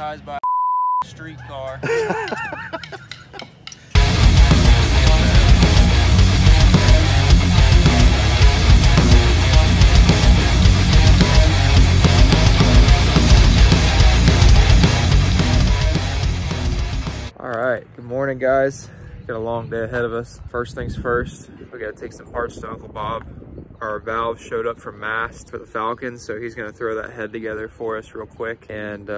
terrorized by a streetcar. Alright, good morning guys. Got a long day ahead of us. First things first, we gotta take some parts to Uncle Bob. Our valve showed up from Mast for the Falcon, so he's gonna throw that head together for us real quick, and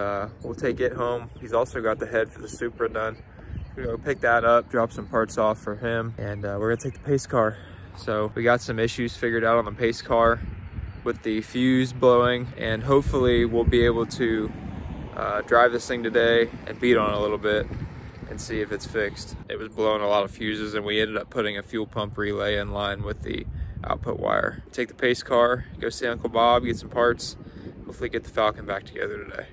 we'll take it home. He's also got the head for the Supra done. We're gonna go pick that up, drop some parts off for him, and we're gonna take the pace car. So we got some issues figured out on the pace car with the fuse blowing, and hopefully we'll be able to drive this thing today and beat on it a little bit and see if it's fixed. It was blowing a lot of fuses, and we ended up putting a fuel pump relay in line with the output wire. Take the pace car, go see Uncle Bob, get some parts, hopefully get the Falcon back together today.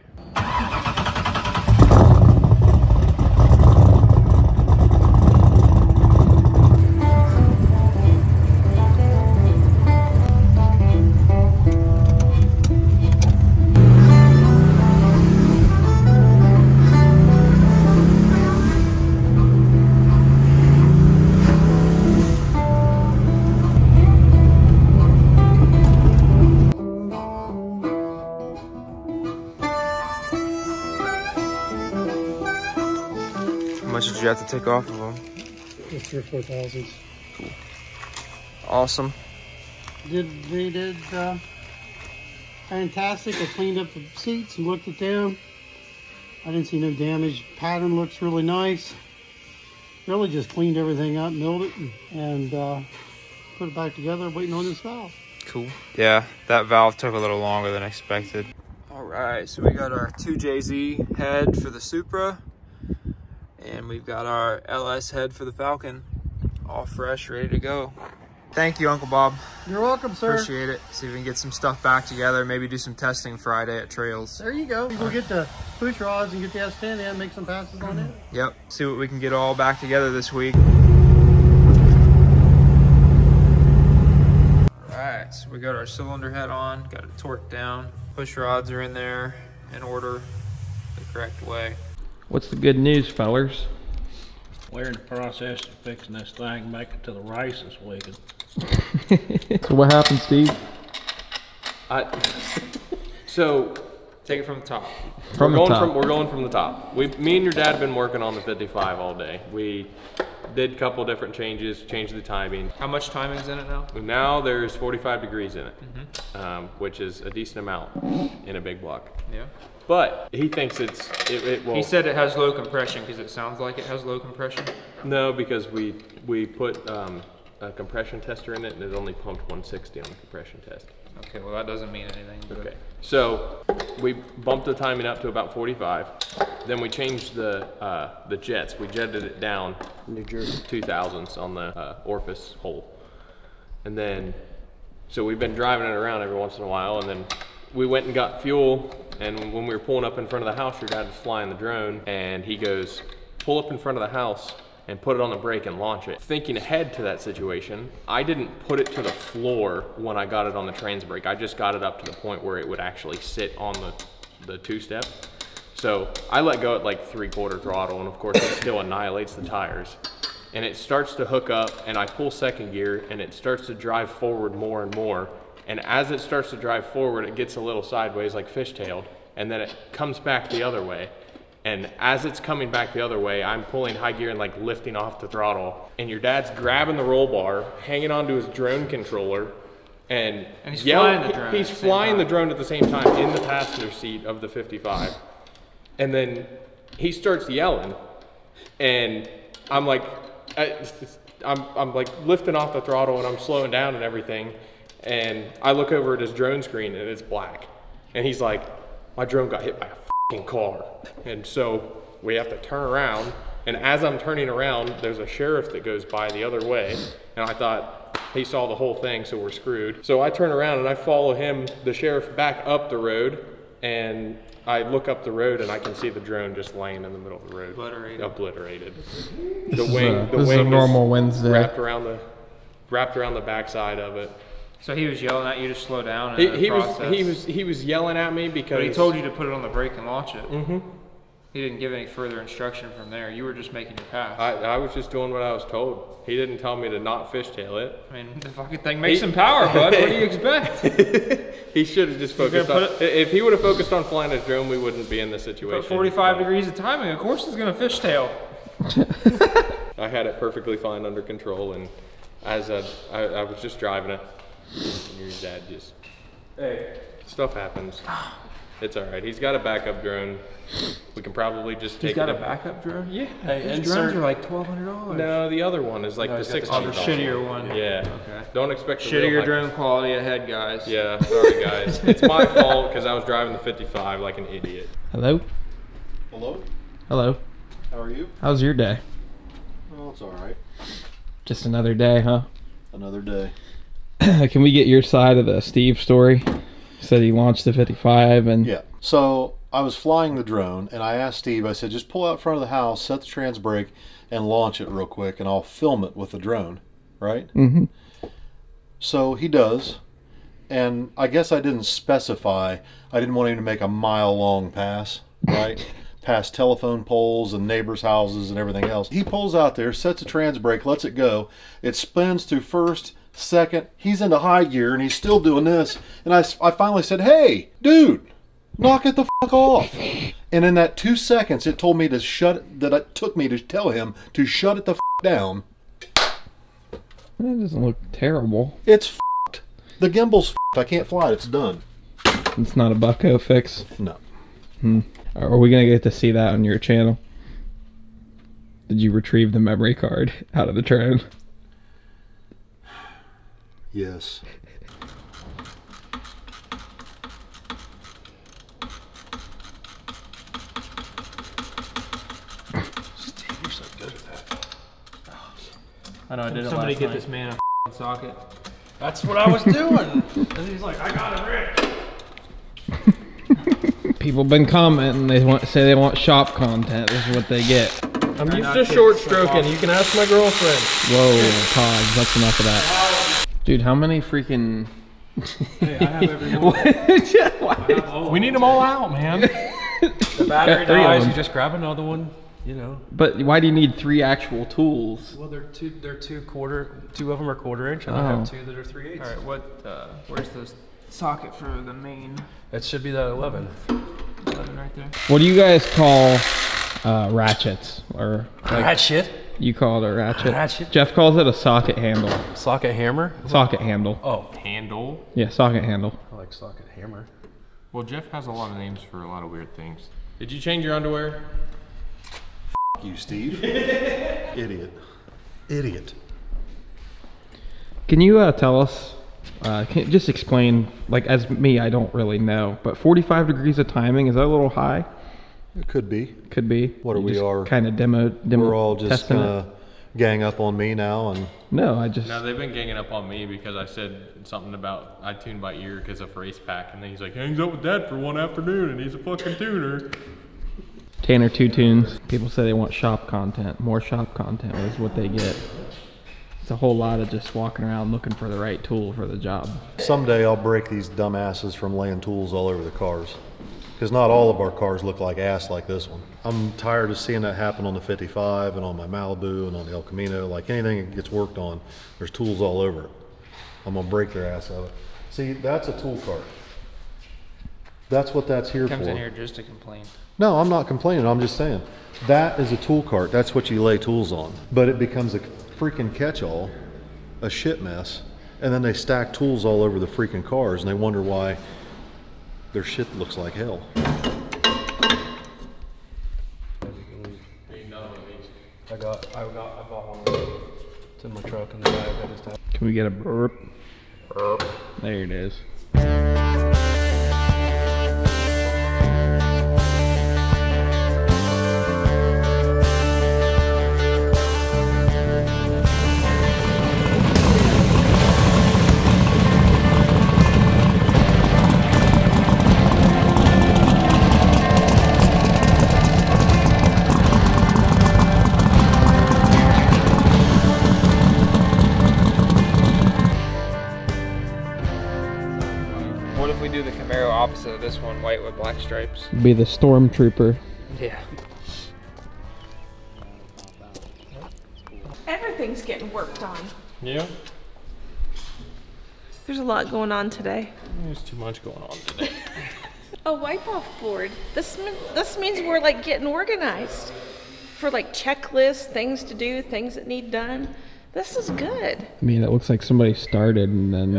How much did you have to take off of them? Just 3 or 4 thousand. Cool. Awesome. They did fantastic. I cleaned up the seats and looked at them. I didn't see no damage. Pattern looks really nice. Really just cleaned everything up, milled it, and put it back together, waiting on this valve. Cool. Yeah, that valve took a little longer than expected. All right, so we got our 2JZ head for the Supra, and we've got our LS head for the Falcon, all fresh, ready to go. Thank you, Uncle Bob. You're welcome, sir. Appreciate it. See if we can get some stuff back together, maybe do some testing Friday at Trails. There you go. We'll get the push rods and get the S10 in, make some passes on it. Yep, see what we can get all back together this week. All right, so we got our cylinder head on, got it torqued down. Push rods are in there in order the correct way. What's the good news, fellers? We're in the process of fixing this thing, make it to the race this weekend. So what happened, Steve? So Take it from the top. From the top. We're going from the top. Me and your dad have been working on the 55 all day. We did a couple different changes, changed the timing. How much timing's in it now? Now there's 45 degrees in it, which is a decent amount in a big block. Yeah. But he thinks it will. He said it has low compression because it sounds like it has low compression. No, because we put a compression tester in it, and it only pumped 160 on the compression test. Okay, well that doesn't mean anything. Okay, so we bumped the timing up to about 45. Then we changed the jets. We jetted it down 2000s on the orifice hole. And then, so we've been driving it around every once in a while, and then we went and got fuel, and when we were pulling up in front of the house, your dad was flying the drone, and he goes, pull up in front of the house and put it on the brake and launch it. Thinking ahead to that situation, I didn't put it to the floor when I got it on the trans brake. I just got it up to the point where it would actually sit on the two-step. So I let go at like 3/4 throttle, and of course it still annihilates the tires. And it starts to hook up, and I pull second gear, and it starts to drive forward more and more. And as it starts to drive forward, it gets a little sideways like fishtailed, and then it comes back the other way. And as it's coming back the other way, I'm pulling high gear and like lifting off the throttle. And your dad's grabbing the roll bar, hanging onto his drone controller, and he's flying the drone. He's flying the drone at the same time in the passenger seat of the 55. And then he starts yelling, and I'm like, I'm like lifting off the throttle, and I'm slowing down and everything. And I look over at his drone screen, and it's black. And he's like, my drone got hit by a car. And so we have to turn around, and as I'm turning around, there's a sheriff that goes by the other way, and I thought he saw the whole thing, so we're screwed. So I turn around and I follow him, the sheriff, back up the road, and I look up the road and I can see the drone just laying in the middle of the road. Obliterated. The wing This is a normal Wednesday. wrapped around the backside of it. So he was yelling at you to slow down. He was yelling at me because. But he told you to put it on the brake and launch it. He didn't give any further instruction from there. You were just making your pass. I was just doing what I was told. He didn't tell me to not fishtail it. I mean, the fucking thing makes some power, bud. What do you expect? He should have just focused on... If he would have focused on flying his drone, we wouldn't be in this situation. Put 45 degrees of timing, of course it's gonna fishtail. I had it perfectly fine under control, and as I was just driving it, and your dad just... Hey. Stuff happens. It's all right. He's got a backup drone. We can probably just take it. He's got a backup drone? Yeah. Hey, these drones are like $1,200. No, the other one is like the $600. Oh, the shittier one. Yeah. Okay. Don't expect the shittier real drone quality ahead, guys. Yeah, sorry guys. It's my fault because I was driving the 55 like an idiot. Hello? Hello? Hello. How are you? How's your day? Well, it's alright. Just another day, huh? Another day. Can we get your side of the Steve story? Said he launched the 55 and... Yeah. So I was flying the drone and I asked Steve, I said, just pull out front of the house, set the trans brake, and launch it real quick and I'll film it with the drone, right? Mm-hmm. So he does. And I guess I didn't specify, I didn't want him to make a mile-long pass, right? Past telephone poles and neighbors' houses and everything else. He pulls out there, sets the trans brake, lets it go. It spins through first, second. He's into high gear and he's still doing this. And I finally said, hey, dude, knock it the fuck off. And in that 2 seconds, it told me to it took me to tell him to shut it the fuck down. That doesn't look terrible. It's fucked. The gimbal's fucked. I can't fly it. It's done. It's not a bucko fix. No. Are we gonna get to see that on your channel? Did you retrieve the memory card out of the drone? Yes. Steve, you're so good at that. I know, I did it Somebody last get night. this man a socket. That's what I was doing. And he's like, I got it ripped. People been commenting. They say they want shop content. This is what they get. I'm used to short stroking. You can ask my girlfriend. Whoa, Todd, that's enough of that. Dude, how many freaking... Hey, I have every one. We need them all out, man. The battery dies, you just grab another one, you know. But why do you need 3 actual tools? Well, two of them are 1/4 inch, and I have 2 that are 3/8. All right, where's the socket for the main? That should be that 11. 11 right there. What do you guys call ratchets? Or like, Ratchet? you call it a ratchet? Ratchet? Jeff calls it a socket handle. Socket hammer? Socket handle. Oh, Handle. Yeah, socket handle. I like socket hammer. Well, Jeff has a lot of names for a lot of weird things. Did you change your underwear? You, Steve. Idiot. Idiot. Can you tell us, just explain, like as me, I don't really know, but 45 degrees of timing, is that a little high? It could be. Could be. What are we are? Kind of demo We're all just testing gonna gang up on me now and... No, I just... No, they've been ganging up on me because I said something about I tune by ear because of race pack, and then he's like, hangs out with Dad for one afternoon, and he's a fucking tuner. Tanner 2 Tunes. People say they want shop content. More shop content is what they get. It's a whole lot of just walking around looking for the right tool for the job. Someday I'll break these dumbasses from laying tools all over the cars. Because not all of our cars look like ass like this one. I'm tired of seeing that happen on the 55 and on my Malibu and on the El Camino. Like anything that gets worked on, there's tools all over it. I'm gonna break their ass of it. See, that's a tool cart. That's what that's here for. Comes in here just to complain. No, I'm not complaining. I'm just saying that is a tool cart. That's what you lay tools on. But it becomes a freaking catch-all, a shit mess, and then they stack tools all over the freaking cars, and they wonder why their shit looks like hell. I bought one. It's in my truck in the bag. I just have. Can we get a burp? There it is. What if we do the Camaro opposite of this one, white with black stripes? Be the Stormtrooper. Yeah. Everything's getting worked on. Yeah. There's a lot going on today. There's too much going on today. A wipe-off board. This means we're like getting organized for like checklists, things to do, things that need done. This is good. I mean, it looks like somebody started and then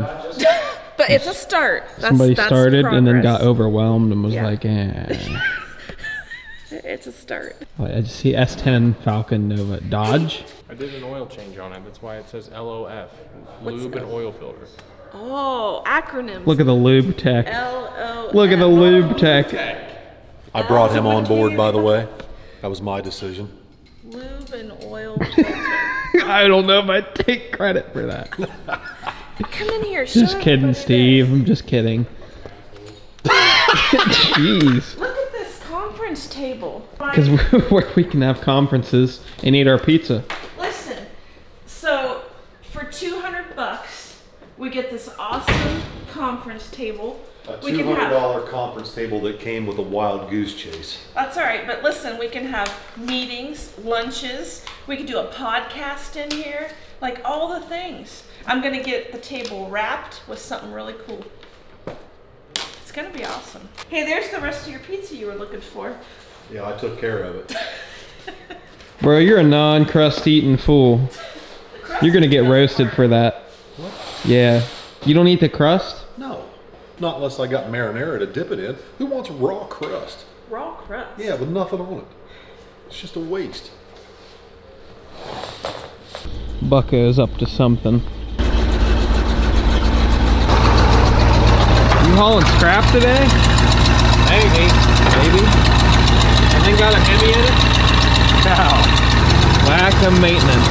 But it's a start. somebody started and then got progress. overwhelmed and was Yeah. like, eh. It's a start. I just see S10 Falcon Nova Dodge. I did an oil change on it. That's why it says LOF. What's Lube and oil filter. Oh, acronyms. Look at the lube tech. L-O. Look at the lube tech. I brought him on board, by the way. That was my decision. Lube and oil filter. I don't know if I take credit for that. Come in here. Just show kidding, everybody Steve. I'm just kidding. Jeez. this. Look at this conference table. Because where we can have conferences and eat our pizza. Listen, so for $200, we get this awesome conference table. A We can have. $200 conference table that came with a wild goose chase. That's all right, but listen, we can have meetings, lunches. We can do a podcast in here, like all the things. I'm gonna get the table wrapped with something really cool. It's gonna be awesome. Hey, there's the rest of your pizza you were looking for. Yeah, I took care of it. Bro, you're a non-crust eating fool. You're gonna get roasted for that. What? Yeah. You don't eat the crust? No, not unless I got marinara to dip it in. Who wants raw crust? Raw crust. Yeah, with nothing on it. It's just a waste. Bucko's up to something. You hauling scrap today? Maybe. Maybe. And then got a Hemi in it? No. Lack of maintenance.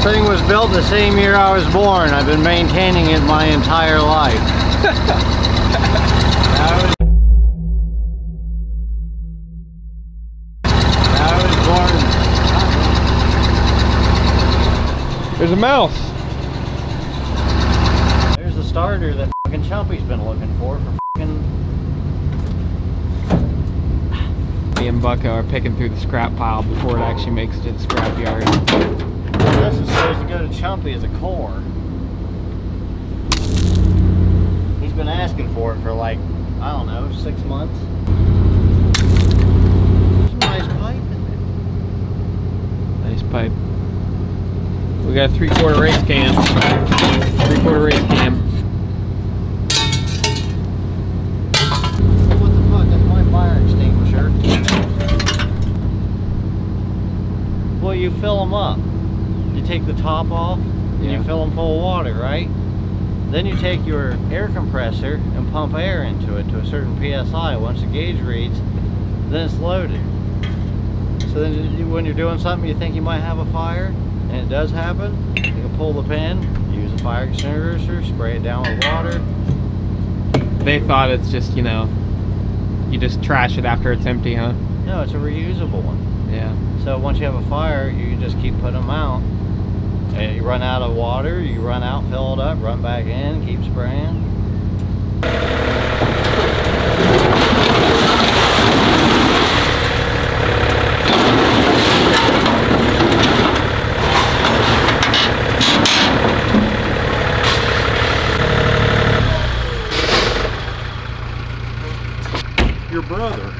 Thing was built the same year I was born. I've been maintaining it my entire life. I was born. There's a mouse. There's the starter that fucking Chumpy's been looking for fucking. Me and Bucko are picking through the scrap pile before it actually makes it to the scrap yard. This is supposed to go to Chumpy as a core. He's been asking for it for like, I don't know, 6 months. There's some nice pipe in there. Nice pipe. We got a 3/4 race cam. 3/4 race cam. What the fuck? That's my fire extinguisher. Well, you fill them up. You take the top off and you fill them full of water, right? Then you take your air compressor and pump air into it to a certain PSI. Once the gauge reads, then it's loaded. So then when you're doing something you think you might have a fire, and it does happen, you can pull the pin, use a fire extinguisher, spray it down with water. They thought it's just, you know, you just trash it after it's empty, huh? No, it's a reusable one. Yeah. So once you have a fire, you can just keep putting them out. And you run out of water, you run out, fill it up, run back in, keep spraying. Your brother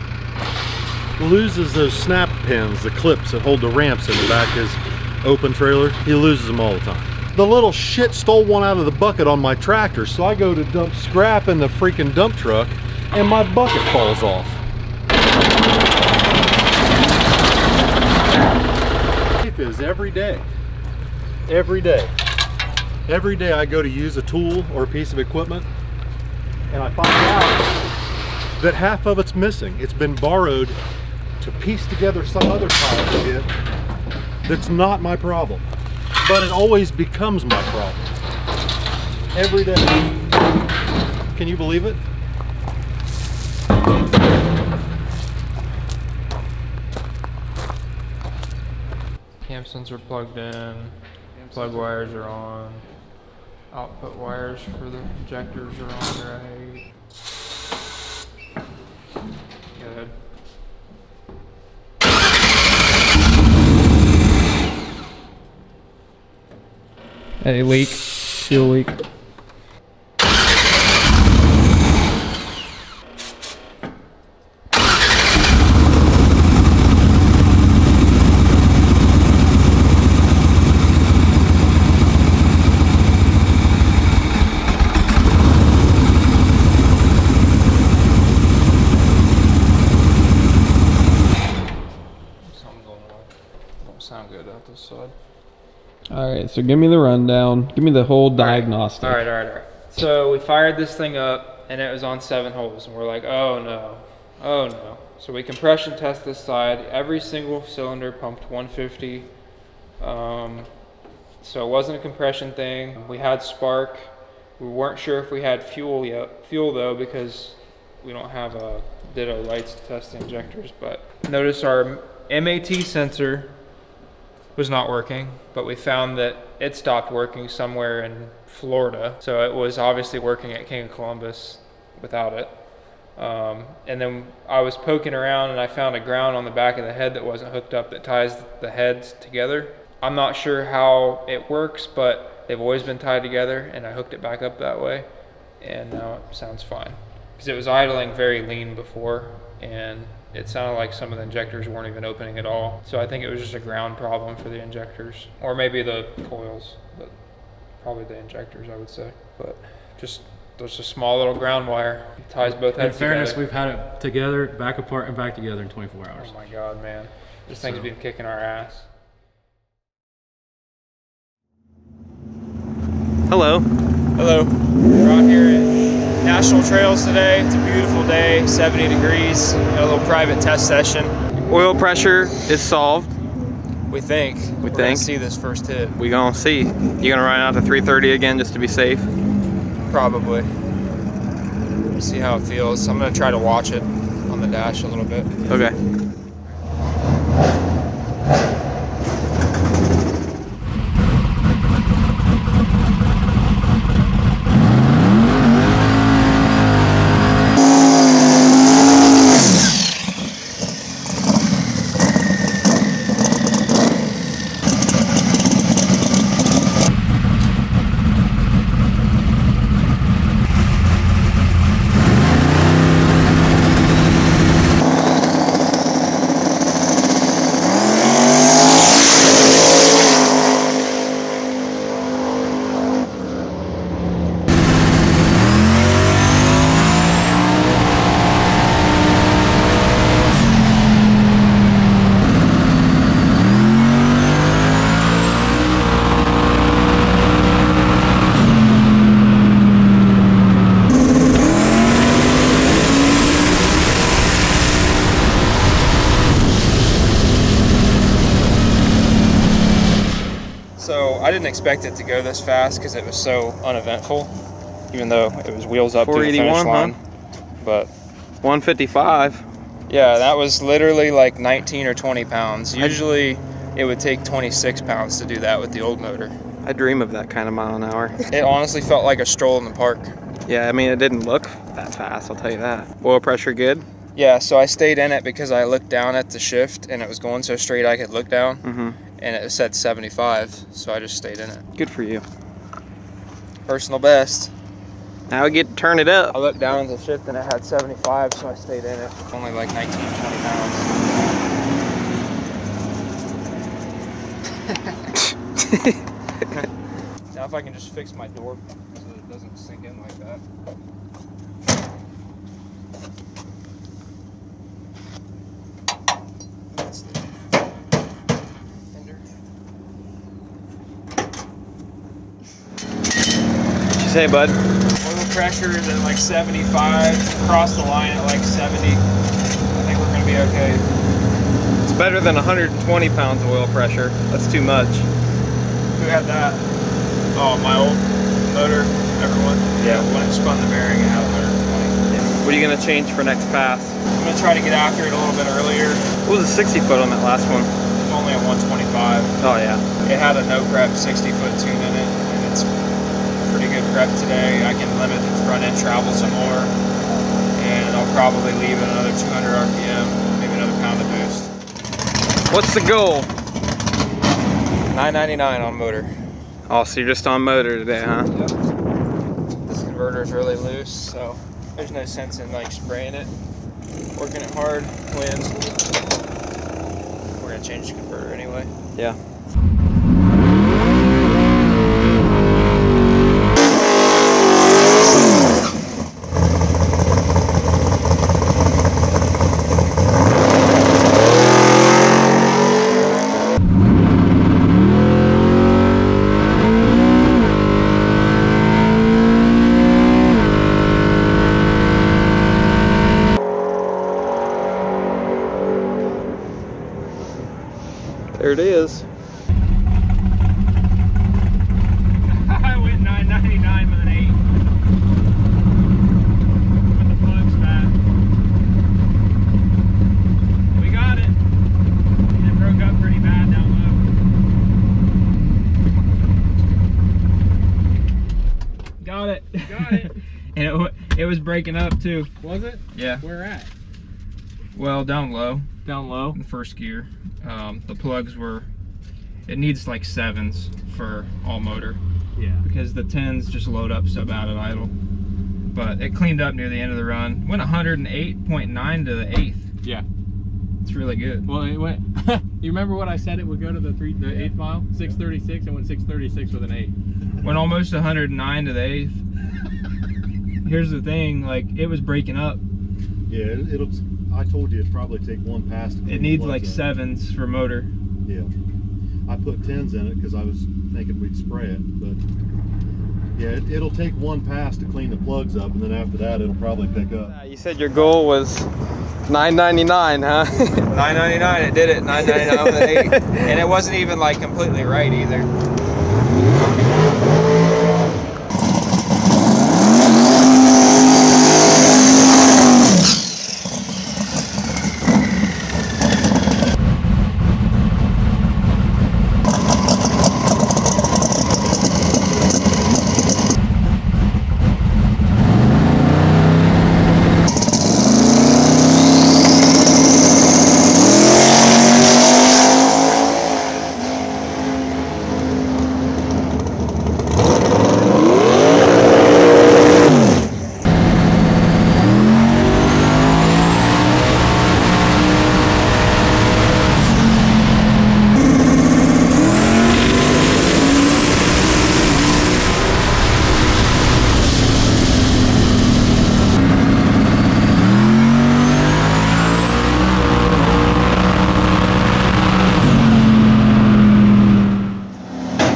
loses those snap pins, the clips that hold the ramps in the back of his open trailer. He loses them all the time. The little shit stole one out of the bucket on my tractor, so I go to dump scrap in the freaking dump truck and my bucket falls off. Life is every day. Every day. Every day I go to use a tool or a piece of equipment and I find out that half of it's missing. It's been borrowed to piece together some other pile of shit that's not my problem. But it always becomes my problem. Every day. Can you believe it? Cam sensor plugged in. Plug wires are on. Output wires for the injectors are on right. good. Hey, leak. Fuel leak. Something going on. Don't sound good out this side. All right, so give me the rundown. Give me the whole diagnostic. All right. So we fired this thing up and it was on 7 holes and we're like, oh no. So we compression test this side. Every single cylinder pumped 150. So it wasn't a compression thing. We had spark. We weren't sure if we had fuel yet. Fuel though, because we don't have ditto lights to test the injectors, but notice our MAT sensor was not working, but we found that it stopped working somewhere in Florida. So it was obviously working at King of Columbus without it. And then I was poking around and I found a ground on the back of the head that wasn't hooked up that ties the heads together. I'm not sure how it works, but they've always been tied together and I hooked it back up that way and now it sounds fine. Because it was idling very lean before and it sounded like some of the injectors weren't even opening at all. So I think it was just a ground problem for the injectors. Or maybe the coils, but probably the injectors I would say. But just there's a small little ground wire. It ties both heads together. In fairness, we've had it together, back apart and back together in 24 hours. Oh my God, man. This thing's been kicking our ass. Hello. Hello. We're out here at National Trails today. It's a beautiful day, 70 degrees. Got a little private test session. Oil pressure is solved. We think. We're gonna see this first hit. We gonna see. You gonna run out to 330 again just to be safe? Probably. See how it feels. I'm gonna try to watch it on the dash a little bit. Okay. So I didn't expect it to go this fast because it was so uneventful, even though it was wheels up to the finish line. But 155. Yeah, that was literally like 19 or 20 pounds. Usually it would take 26 pounds to do that with the old motor. I dream of that kind of mile an hour. It honestly felt like a stroll in the park. Yeah, I mean, it didn't look that fast, I'll tell you that. Oil pressure good? Yeah, so I stayed in it because I looked down at the shift and it was going so straight I could look down. Mm-hmm. And it said 75, so I just stayed in it. Good for you. Personal best. Now we get to turn it up. I looked down at the shift and it had 75, so I stayed in it. Only like 19, 20 pounds. Now if I can just fix my door so that it doesn't sink in like that. That's the fender. What'd you say, bud? Oil pressure is at like 75, across the line at like 70. I think we're gonna be okay. It's better than 120 pounds of oil pressure. That's too much. Who had that? Oh, my old motor, everyone. Yeah, when it spun the bearing, it had 120. Yeah. What are you gonna change for next pass? I'm gonna try to get after it a little bit earlier. What was the 60 foot on that last one? It's only a 125. Oh yeah. It had a no prep 60 foot tune in it, and it's pretty good prep today. I can limit the front end travel some more, and I'll probably leave it another 200 RPM, maybe another pound of boost. What's the goal? $9.99 on motor. Oh, so you're just on motor today, huh? Yep. This converter is really loose, so there's no sense in like spraying it, working it hard when we're gonna change the converter anyway. Yeah. There it is. I went $9.99 with an 8. With the plugs back. We got it. It broke up pretty bad down low. Got it. Got it. And it was breaking up too. Was it? Yeah. Where at? Well, down low. Down low? In first gear. The plugs were, it needs like 7s for all motor. Yeah. Because the 10s just load up so bad at idle. But it cleaned up near the end of the run. Went 108.9 to the 8th. Yeah. It's really good. Well, it went, you remember what I said it would go to the 8th mile? 636, it went 636 with an 8. Went almost 109 to the 8th. Here's the thing, like, it was breaking up. Yeah, it'll. I told you it'd probably take one pass to clean It needs the like plugs up. 7s for motor. Yeah. I put 10s in it because I was thinking we'd spray it, but yeah, it'll take one pass to clean the plugs up, and then after that it'll probably pick up. You said your goal was $9.99, huh? $9.99, it did it. $9.99 with an 8. And it wasn't even like completely right either.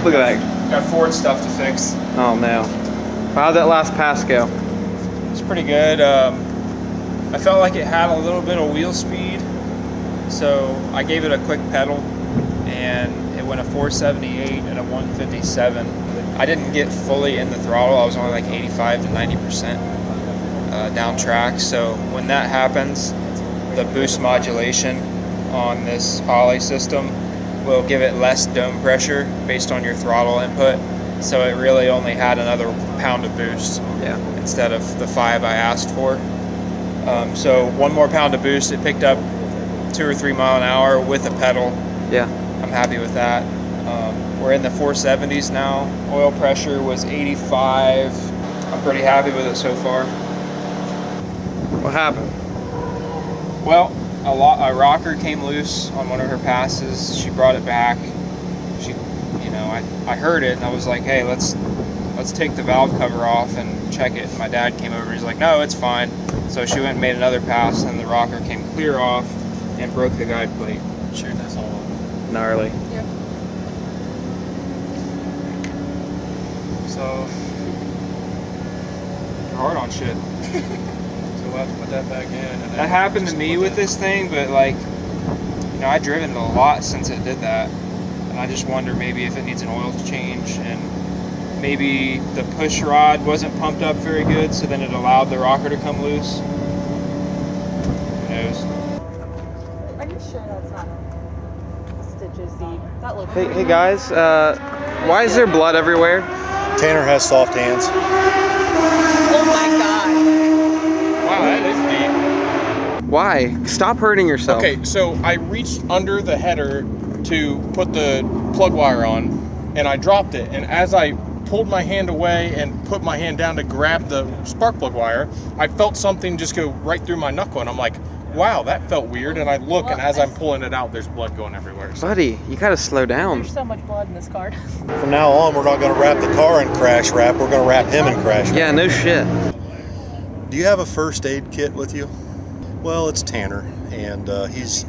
Look at that. Got Ford stuff to fix. Oh no. How'd that last pass go? It's pretty good. I felt like it had a little bit of wheel speed, so I gave it a quick pedal, and it went a 478 and a 157. I didn't get fully in the throttle. I was only like 85 to 90% down track. So when that happens, the boost modulation on this Ollie system will give it less dome pressure based on your throttle input. So it really only had another pound of boost instead of the 5 I asked for. So 1 more pound of boost, it picked up 2 or 3 mile an hour with a pedal. Yeah. I'm happy with that. We're in the 470s now. Oil pressure was 85. I'm pretty happy with it so far. What happened? Well, a rocker came loose on one of her passes. She brought it back. I heard it and I was like, hey, let's take the valve cover off and check it. And my dad came over. He's like, no, it's fine. So she went and made another pass, and the rocker came clear off and broke the guide plate. Sure, that's all. Gnarly. Yep. So hard on shit. So we'll have to put that back in. And That happened to me with this thing, but like, I've driven it a lot since it did that. And I just wonder maybe if it needs an oil change, and maybe the push rod wasn't pumped up very good, so then it allowed the rocker to come loose. Who knows? Are you sure that's not stitches deep? That looks Hey guys, why is there blood everywhere? Tanner has soft hands. Oh my god. Wow, that is Why? Stop hurting yourself. Okay, so I reached under the header to put the plug wire on, and I dropped it. And as I pulled my hand away and put my hand down to grab the spark plug wire, I felt something just go right through my knuckle, and I'm like, wow, that felt weird. And I look, and as I'm pulling it out, there's blood going everywhere. So. Buddy, you gotta slow down. There's so much blood in this car. From now on, we're not going to wrap the car in crash wrap. We're going to wrap him in crash wrap. Yeah, no shit. Do you have a first aid kit with you? Well, it's Tanner, and he's...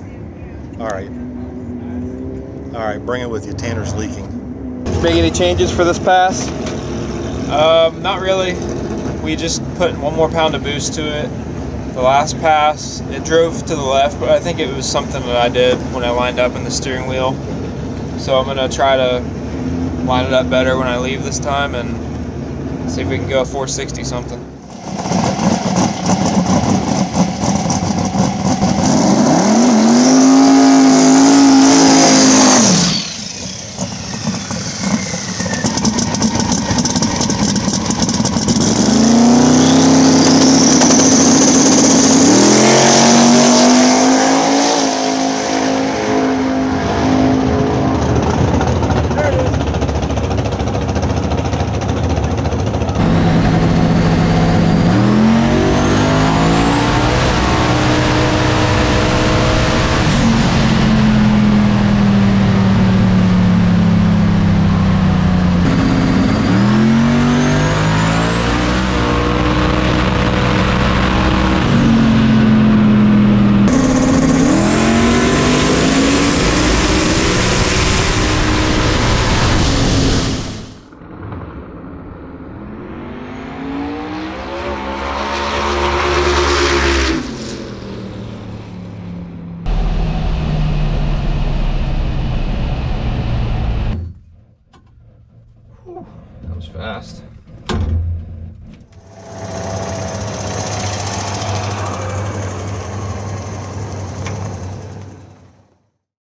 All right. All right, bring it with you. Tanner's leaking. Make any changes for this pass? Not really. We just put 1 more pound of boost to it. The last pass, it drove to the left, but I think it was something that I did when I lined up in the steering wheel. So I'm gonna try to line it up better when I leave this time and see if we can go 460 something. That was fast.